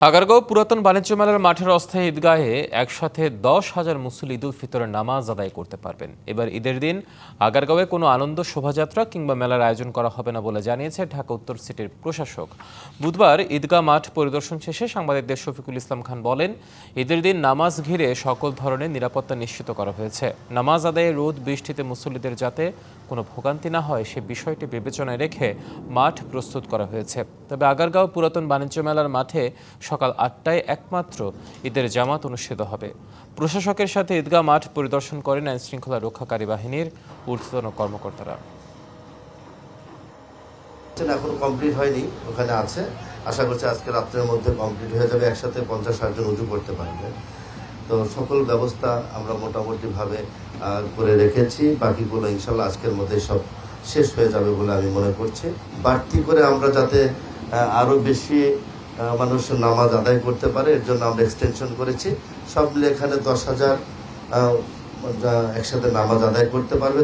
আগারগাঁও পুরাতন বাণিজ্য মেলার মাঠের অস্থায়ী ঈদগাহে একসাথে 10,000 মুসল্লি ঈদুল ফিতরের নামাজ আদায় করতে পারবেন। এবার ঈদের দিন আগারগাঁওয়ে কোনো আনন্দ শোভাযাত্রা কিংবা মেলার আয়োজন করা হবে না বলে জানিয়েছে ঢাকা উত্তর সিটির প্রশাসক। বুধবার ঈদগাহ মাঠ পরিদর্শন শেষে সাংবাদিকদের শফিকুল ইসলাম খান বলেন, ঈদের দিন নামাজ ঘিরে সকল ধরনের নিরাপত্তা নিশ্চিত করা হয়েছে। নামাজ আদায়ে রোদ বৃষ্টিতে মুসল্লিদের যাতে কোনো ভোগান্তি না হয় সে বিষয়টি বিবেচনায় রেখে মাঠ প্রস্তুত করা হয়েছে। তবে আগারগাঁও পুরাতন বাণিজ্য মেলার মাঠে সকাল 8টায় একমাত্র ঈদের জামাত অনুষ্ঠিত হবে। প্রশাসকের সাথে ঈদগাহ মাঠ পরিদর্শন করেন আইন শৃঙ্খলা রক্ষাকারী বাহিনীর ঊর্ধ্বতন কর্মকর্তারা। এখন কমপ্লিট হয়নি, ওখানে আছে। আশা করছি আজকে রাত্রের মধ্যে কমপ্লিট হয়ে যাবে, একসাথে 50-60 জন উজু করতে পারবে। তো সকল ব্যবস্থা আমরা মোটামুটিভাবে করে রেখেছি, বাকিগুলো ইনশাল্লাহ আজকের মধ্যে সব শেষ হয়ে যাবে বলে আমি মনে করছি। বাড়তি করে আমরা যাতে আরও বেশি মানুষ নামাজ আদায় করতে পারে এর জন্য আমরা এক্সটেনশন করেছি। সব মিলে এখানে 10,000 একসাথে নামাজ আদায় করতে পারবে।